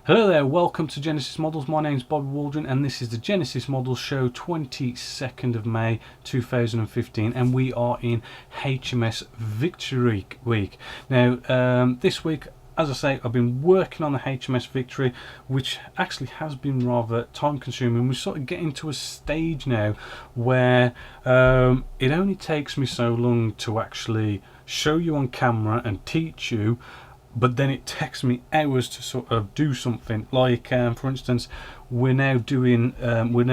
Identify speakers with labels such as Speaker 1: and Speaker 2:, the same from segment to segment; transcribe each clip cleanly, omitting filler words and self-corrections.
Speaker 1: Hello there, welcome to Genesis Models. My name's Bobby Waldron and this is the Genesis Models show 22nd of May 2015 and we are in HMS-Victory week. Now this week, as I say, I've been working on the HMS-Victory, which actually has been rather time consuming. We're sort of getting to a stage now where it only takes me so long to actually show you on camera and teach you, but then it takes me hours to sort of do something like for instance we're now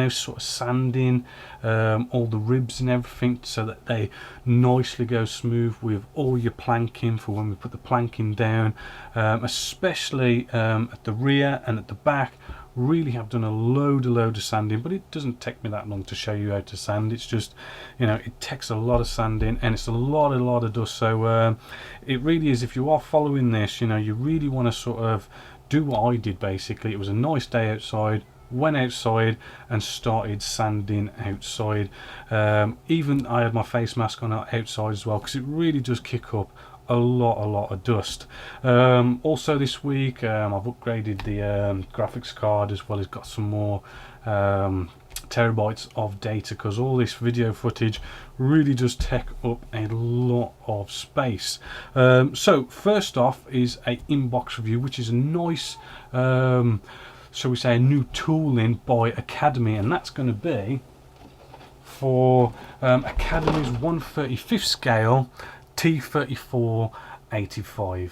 Speaker 1: sort of sanding all the ribs and everything so that they nicely go smooth with all your planking for when we put the planking down, especially at the rear and at the back. Really have done a load of sanding, but it doesn't take me that long to show you how to sand. It's just, you know, it takes a lot of sanding and it's a lot of dust. So it really is, if you are following this, you know, you really want to sort of do what I did. Basically, it was a nice day outside, went outside and started sanding outside. Even I had my face mask on outside as well, because it really does kick up a lot of dust. Also this week I've upgraded the graphics card, as well as got some more terabytes of data, because all this video footage really does take up a lot of space. So first off is a inbox review, which is a nice shall we say a new tooling by Academy, and that's going to be for Academy's 1/35 scale T3485.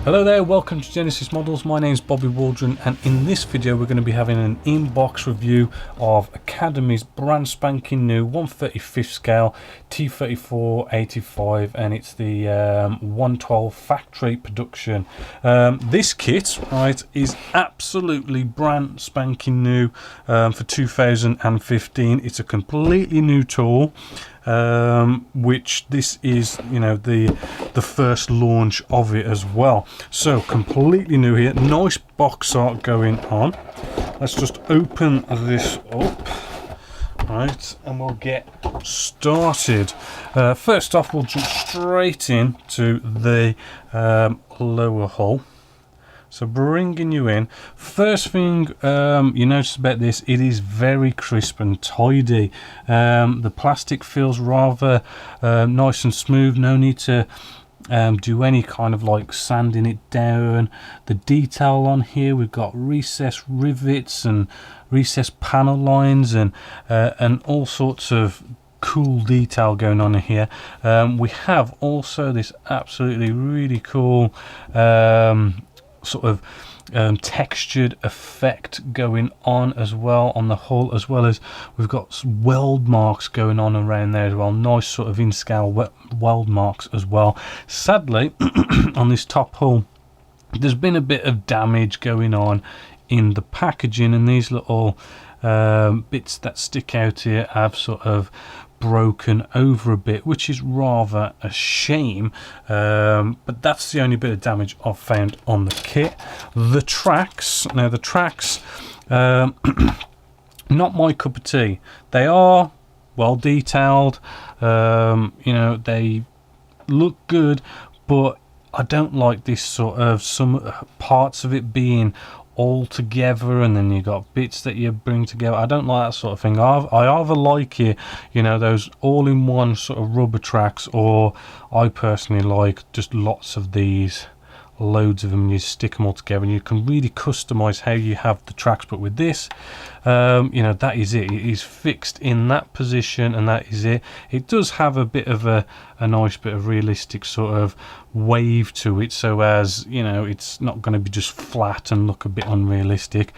Speaker 1: Hello there, welcome to Genesis Models. My name's Bobby Waldron and in this video we're going to be having an inbox review of Academy's brand spanking new 1/35 scale T3485, and it's the 112 factory production. This kit, right, is absolutely brand spanking new for 2015. It's a completely new tool, which this is, you know, the first launch of it as well. So completely new here, nice box art going on. Let's just open this up, right, and we'll get started. First off, we'll jump straight into the lower hull. So bringing you in, first thing you notice about this, it is very crisp and tidy. The plastic feels rather nice and smooth, no need to do any kind of like sanding it down. The detail on here, we've got recessed rivets and recessed panel lines and all sorts of cool detail going on in here. We have also this absolutely really cool sort of textured effect going on as well on the hull, as well as we've got weld marks going on around there as well. Nice sort of in scale weld marks as well. Sadly on this top hull there's been a bit of damage going on in the packaging, and these little bits that stick out here have sort of broken over a bit, which is rather a shame, but that's the only bit of damage I've found on the kit. The tracks, now the tracks, not my cup of tea. They are well detailed, you know, they look good, but I don't like this sort of some parts of it being all together and then you got bits that you bring together. I don't like that sort of thing. I either like it, you know, those all-in-one sort of rubber tracks, or I personally like just lots of these, loads of them, and you stick them all together and you can really customize how you have the tracks. But with this, you know, that is it. It is fixed in that position and that is it. It does have a bit of a nice bit of realistic sort of wave to it, so as you know, it's not going to be just flat and look a bit unrealistic.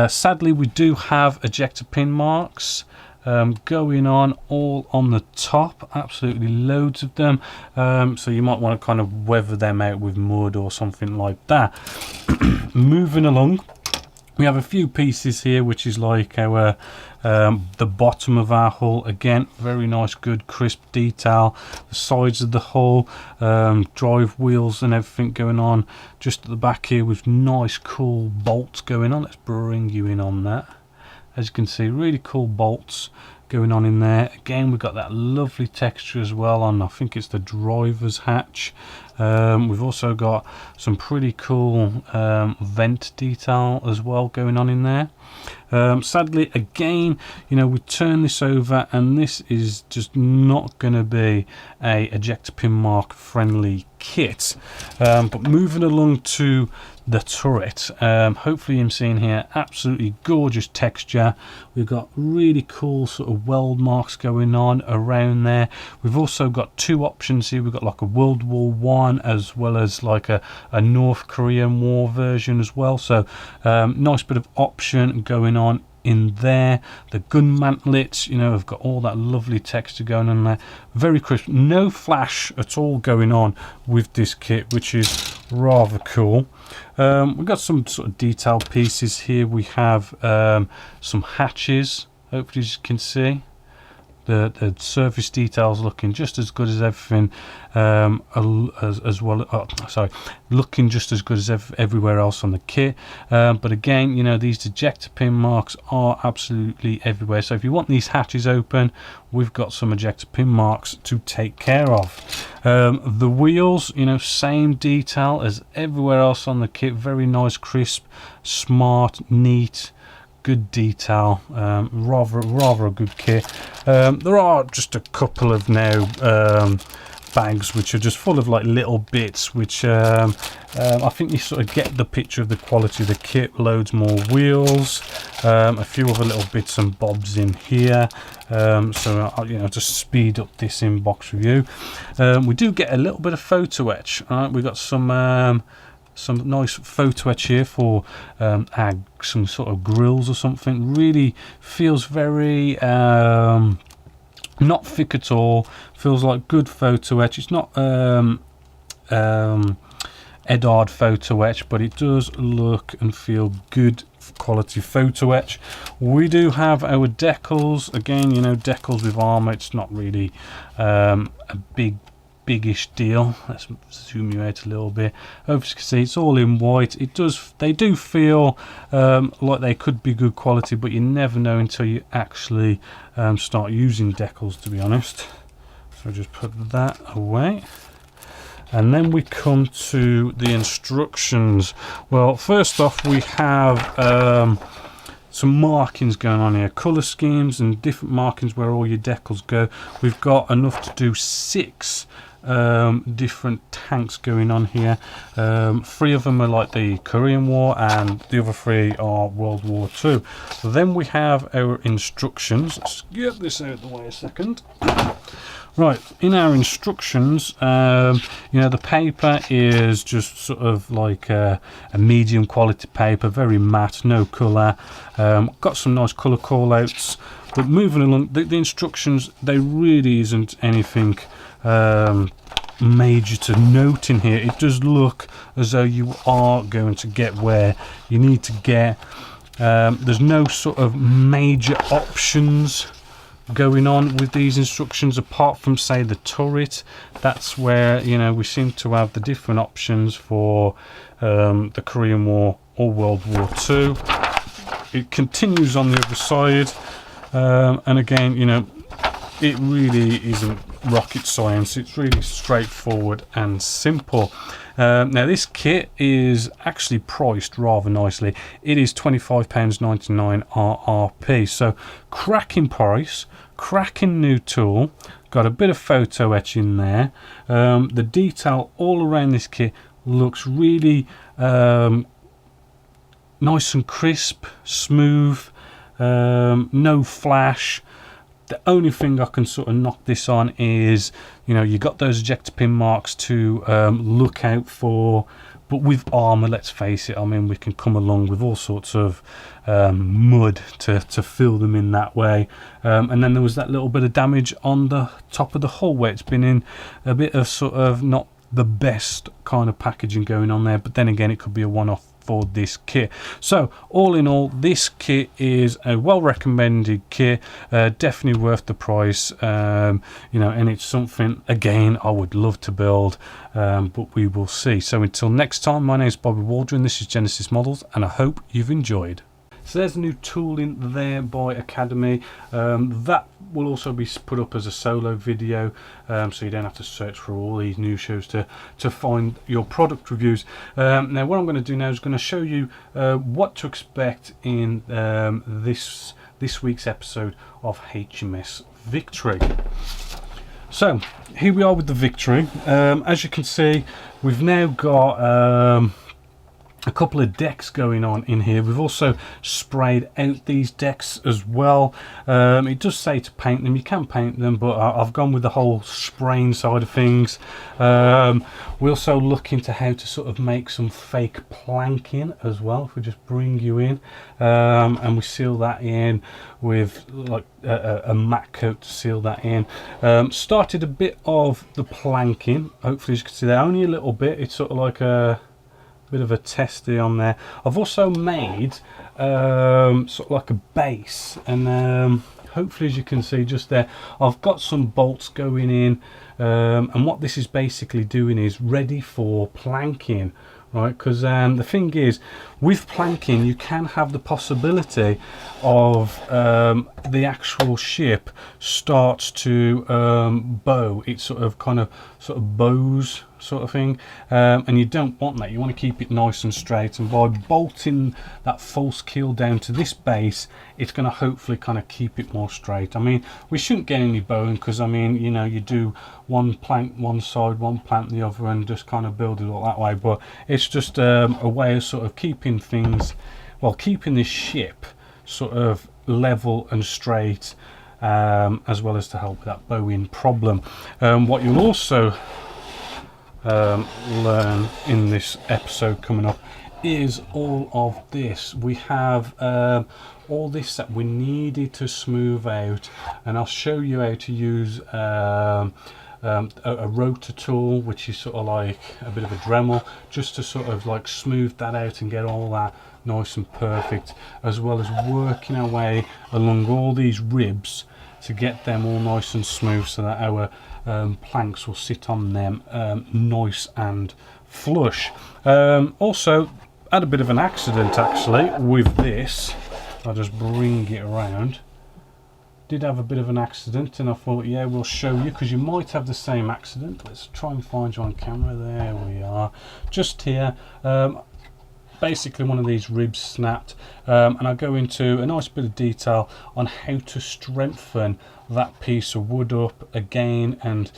Speaker 1: Sadly, we do have ejector pin marks going on all on the top, absolutely loads of them, so you might want to kind of weather them out with mud or something like that. Moving along, we have a few pieces here, which is like our the bottom of our hull. Again, very nice, good, crisp detail. The sides of the hull, drive wheels and everything going on just at the back here with nice, cool bolts going on. Let's bring you in on that. as you can see, really cool bolts going on in there. Again, we've got that lovely texture as well on, I think it's the driver's hatch. We've also got some pretty cool vent detail as well going on in there. Sadly, again, you know, we turn this over and this is just not going to be a ejector pin mark friendly kit. But moving along to the turret, hopefully I'm seeing here absolutely gorgeous texture. We've got really cool sort of weld marks going on around there. We've also got two options here. We've got like a World War One as well as like a North Korean War version as well, so nice bit of option going on in there. The gun mantlets, you know, have got all that lovely texture going on there, very crisp, no flash at all going on with this kit, which is rather cool. We've got some sort of detail pieces here. We have some hatches, hopefully you can see. The surface details looking just as good as everything, as well. Sorry, looking just as good as everywhere else on the kit. But again, you know, these ejector pin marks are absolutely everywhere. So if you want these hatches open, we've got some ejector pin marks to take care of. The wheels, you know, same detail as everywhere else on the kit. Very nice, crisp, smart, neat. Good detail, rather a good kit. There are just a couple of now bags which are just full of like little bits, which I think you sort of get the picture of the quality of the kit. Loads more wheels, a few other little bits and bobs in here. So you know, to speed up this inbox review, we do get a little bit of photo etch. We've got some nice photo etch here for some sort of grills or something. Really feels very not thick at all, feels like good photo etch. It's not Edard photo etch, but it does look and feel good quality photo etch. We do have our decals. Again, you know, decals with armor, it's not really a biggish deal. Let's zoom you out a little bit. As you can see, it's all in white. They do feel like they could be good quality, but you never know until you actually start using decals, to be honest. So just put that away. And then we come to the instructions. Well, first off, we have some markings going on here, color schemes and different markings where all your decals go. We've got enough to do 6 different tanks going on here. 3 of them are like the Korean War and the other 3 are World War II. So then we have our instructions. Let's get this out of the way a second. Right, in our instructions, you know, the paper is just sort of like a medium quality paper, very matte, no colour. Got some nice colour call-outs, but moving along, the instructions, there really isn't anything major to note in here. It does look as though you are going to get where you need to get. There's no sort of major options going on with these instructions apart from, say, the turret. That's where, you know, we seem to have the different options for the Korean War or World War II. It continues on the other side, and again, you know, it really isn't rocket science. It's really straightforward and simple. Now this kit is actually priced rather nicely. It is £25.99 RRP, so cracking price, cracking new tool. Got a bit of photo etch in there. The detail all around this kit looks really nice and crisp, smooth, no flash. The only thing I can sort of knock this on is, you know, you got those ejector pin marks to look out for, but with armor, let's face it, I mean, we can come along with all sorts of mud to fill them in that way. And then there was that little bit of damage on the top of the hull where it's been in a bit of sort of not the best kind of packaging going on there, but then again, it could be a one-off for this kit. So all in all, this kit is a well recommended kit, definitely worth the price, you know, and it's something again I would love to build, but we will see. So until next time, my name is Bobby Waldron, this is Genesis Models, and I hope you've enjoyed. So there's a new tool in there by Academy. That will also be put up as a solo video, so you don't have to search for all these new shows to find your product reviews. Now what I'm going to do now is going to show you what to expect in this week's episode of HMS-Victory. So here we are with the Victory. As you can see, we've now got a couple of decks going on in here. We've also sprayed out these decks as well. It does say to paint them. You can paint them, but I've gone with the whole spraying side of things. We also look into how to sort of make some fake planking as well. If we just bring you in, and we seal that in with like a matte coat to seal that in. Started a bit of the planking. Hopefully you can see that, only a little bit. It's sort of like a bit of a testy on there. I've also made sort of like a base, and hopefully as you can see just there, I've got some bolts going in, and what this is basically doing is ready for planking, right? Because the thing is, with planking you can have the possibility of the actual ship starts to bow. It sort of bows sort of thing, and you don't want that. You want to keep it nice and straight, and by bolting that false keel down to this base, it's going to hopefully kind of keep it more straight. I mean, we shouldn't get any bowing, because I mean, you know, you do one plank one side, one plank the other, and just kind of build it all that way. But it's just a way of sort of keeping things, well, keeping this ship sort of level and straight, as well as to help with that bowing problem. What you'll also learn in this episode coming up is all of this. We have all this that we needed to smooth out, and I'll show you how to use a rotor tool, which is sort of like a bit of a Dremel, just to sort of like smooth that out and get all that nice and perfect, as well as working our way along all these ribs to get them all nice and smooth, so that our planks will sit on them nice and flush. Also had a bit of an accident actually with this. I'll just bring it around. Did have a bit of an accident, and I thought, yeah, we'll show you, because you might have the same accident. Let's try and find you on camera. There we are, just here. Basically one of these ribs snapped, and I go into a nice bit of detail on how to strengthen that piece of wood up again, and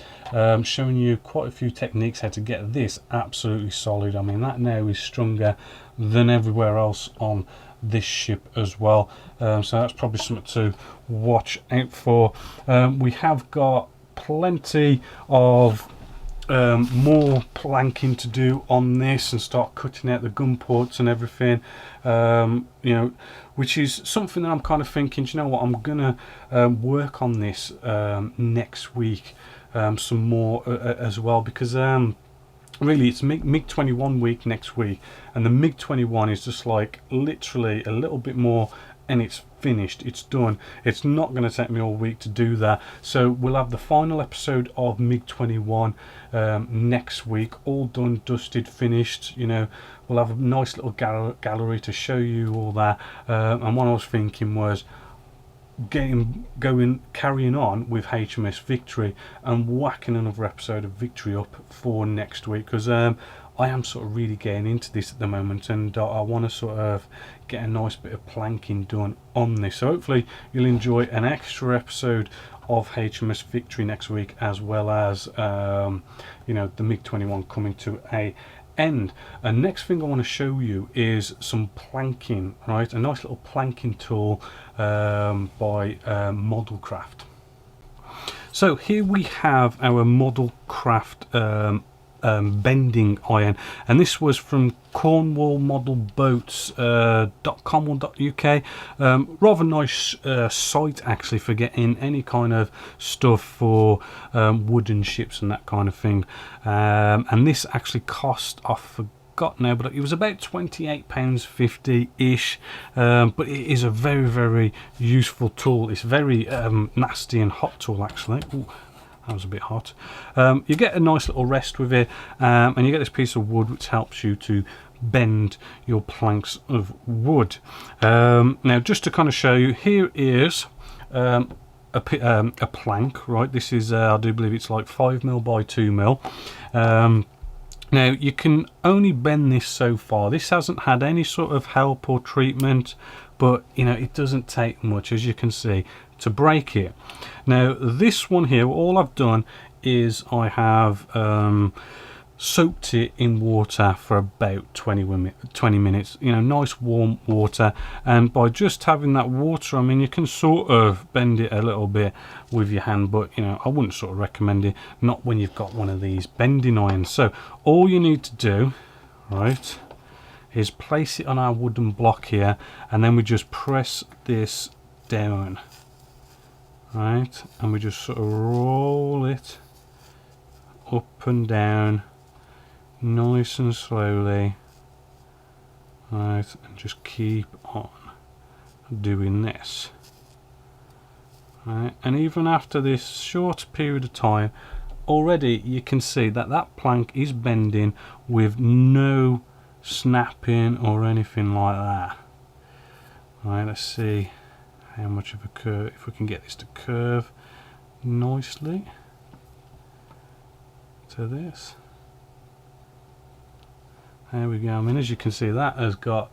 Speaker 1: showing you quite a few techniques how to get this absolutely solid. I mean, that now is stronger than everywhere else on this ship as well, so that's probably something to watch out for. We have got plenty of more planking to do on this, and start cutting out the gun ports and everything, you know, which is something that I'm kind of thinking, you know what, I'm gonna work on this next week some more as well, because really it's MiG-21 week next week, and the MiG-21 is just like literally a little bit more and it's finished, it's done. It's not going to take me all week to do that, so we'll have the final episode of MiG-21 next week, all done, dusted, finished. You know, we'll have a nice little gallery to show you all that, and what I was thinking was carrying on with HMS-Victory and whacking another episode of Victory up for next week, because I am sort of really getting into this at the moment, and I want to sort of get a nice bit of planking done on this. So hopefully you'll enjoy an extra episode of HMS-Victory next week, as well as you know, the MiG-21 coming to a end. And next thing I want to show you is some planking, right? A nice little planking tool by Modelcraft. So here we have our Modelcraft bending iron, and this was from cornwallmodelboats.com.uk. Rather nice site actually for getting any kind of stuff for wooden ships and that kind of thing, and this actually cost, I forgot now, but it was about £28.50 ish, but it is a very, very useful tool. It's very nasty and hot tool actually. Ooh, that was a bit hot. You get a nice little rest with it, and you get this piece of wood which helps you to bend your planks of wood. Now just to kind of show you, here is a plank, right? This is I do believe it's like 5mm by 2mm. Now you can only bend this so far. This hasn't had any sort of help or treatment, but you know, it doesn't take much, as you can see, to break it. Now this one here, all I've done is I have soaked it in water for about 20 minutes, you know, nice warm water. And by just having that water, I mean, you can sort of bend it a little bit with your hand, but you know, I wouldn't sort of recommend it, not when you've got one of these bending irons. So all you need to do, right, is place it on our wooden block here, and then we just press this down, right, and we just sort of roll it up and down nice and slowly, right, and just keep on doing this, right. And even after this short period of time, already you can see that that plank is bending with no snapping or anything like that. Right, let's see how much of a curve, if we can get this to curve nicely to this. There we go. I mean, as you can see, that has got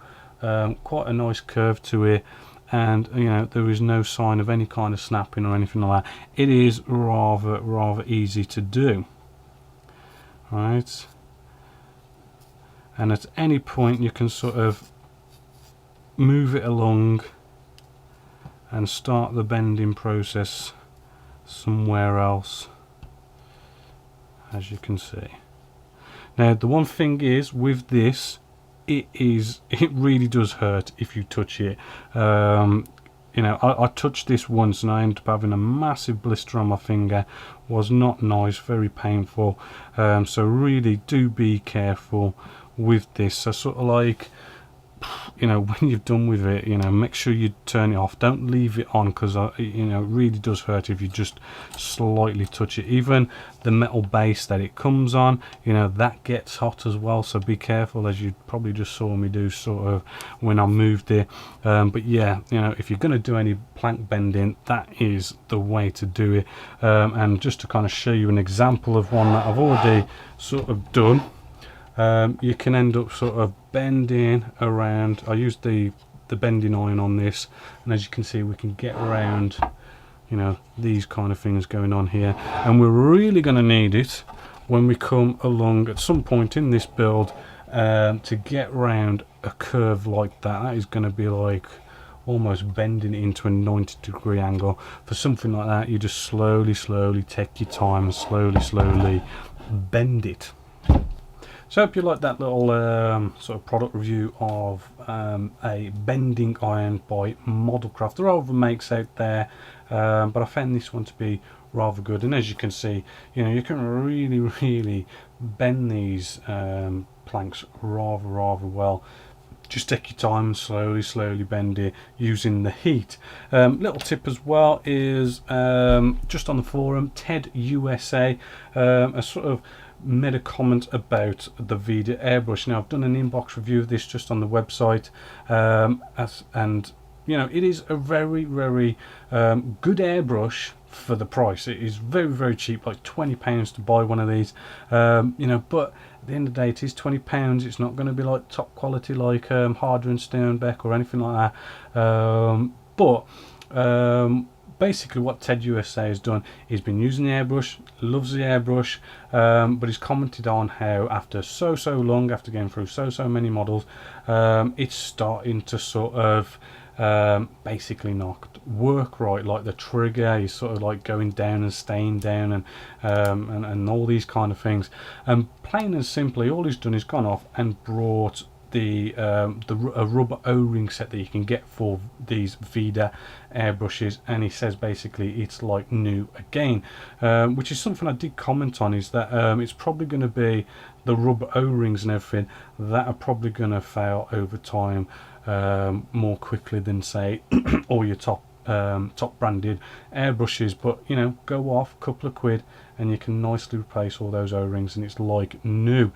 Speaker 1: quite a nice curve to it, and you know, there is no sign of any kind of snapping or anything like that. It is rather easy to do, right? And at any point you can sort of move it along and start the bending process somewhere else, as you can see. Now the one thing is with this, it really does hurt if you touch it. You know, I touched this once and I ended up having a massive blister on my finger. Was not nice, very painful. So really do be careful with this. So sort of like, you know, when you've done with it, you know, make sure you turn it off. Don't leave it on, because you know, it really does hurt if you just slightly touch it. Even the metal base that it comes on, you know, that gets hot as well, so be careful, as you probably just saw me do sort of when I moved it. But yeah, you know, if you're going to do any plank bending, that is the way to do it. And just to kind of show you an example of one that I've already sort of done, you can end up sort of bending around. I used the bending iron on this, and as you can see, we can get around, you know, these kind of things going on here. And we're really going to need it when we come along at some point in this build, to get round a curve like that. That is going to be like almost bending it into a 90-degree angle. For something like that, you just slowly take your time and slowly bend it. So I hope you like that little sort of product review of a bending iron by Modelcraft. There are other makes out there, but I found this one to be rather good. And as you can see, you know, you can really bend these planks rather well. Just take your time, slowly bend it using the heat. Little tip as well is just on the forum, Ted USA, a sort of made a comment about the Vida airbrush. Now I've done an inbox review of this just on the website, and you know, it is a very good airbrush for the price. It is very cheap, like £20 to buy one of these. You know, but at the end of the day, it is £20. It's not going to be like top quality like Harder and Sternbeck or anything like that. Basically what Ted USA has done, he's been using the airbrush, loves the airbrush, but he's commented on how after so long, after going through so many models, it's starting to sort of basically not work right. Like the trigger is sort of like going down and staying down, and all these kind of things. And plain and simply, all he's done is gone off and brought a rubber O-ring set that you can get for these Vida airbrushes, and he says basically it's like new again, which is something I did comment on, is that it's probably going to be the rubber O-rings and everything that are probably going to fail over time more quickly than say all your top top branded airbrushes, but you know, go off a couple of quid and you can nicely replace all those O-rings and it's like new.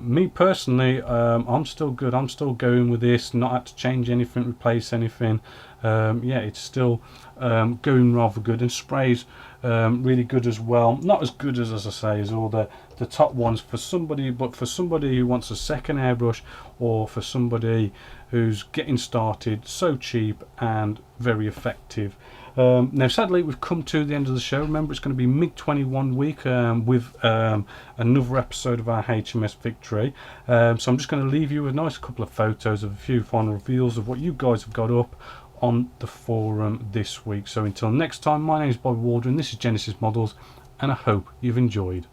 Speaker 1: Me personally, I'm still good. I'm still going with this, not had to change anything, replace anything. Yeah, it's still going rather good, and sprays really good as well. Not as good as I say, as all the top ones for somebody, but for somebody who wants a second airbrush, or for somebody who's getting started, so cheap and very effective. Now sadly we've come to the end of the show. Remember, it's going to be MiG-21 week with another episode of our HMS-Victory. So I'm just going to leave you with a nice couple of photos of a few final reveals of what you guys have got up on the forum this week. So until next time, my name is Bob Waldron, this is Genesis Models, and I hope you've enjoyed.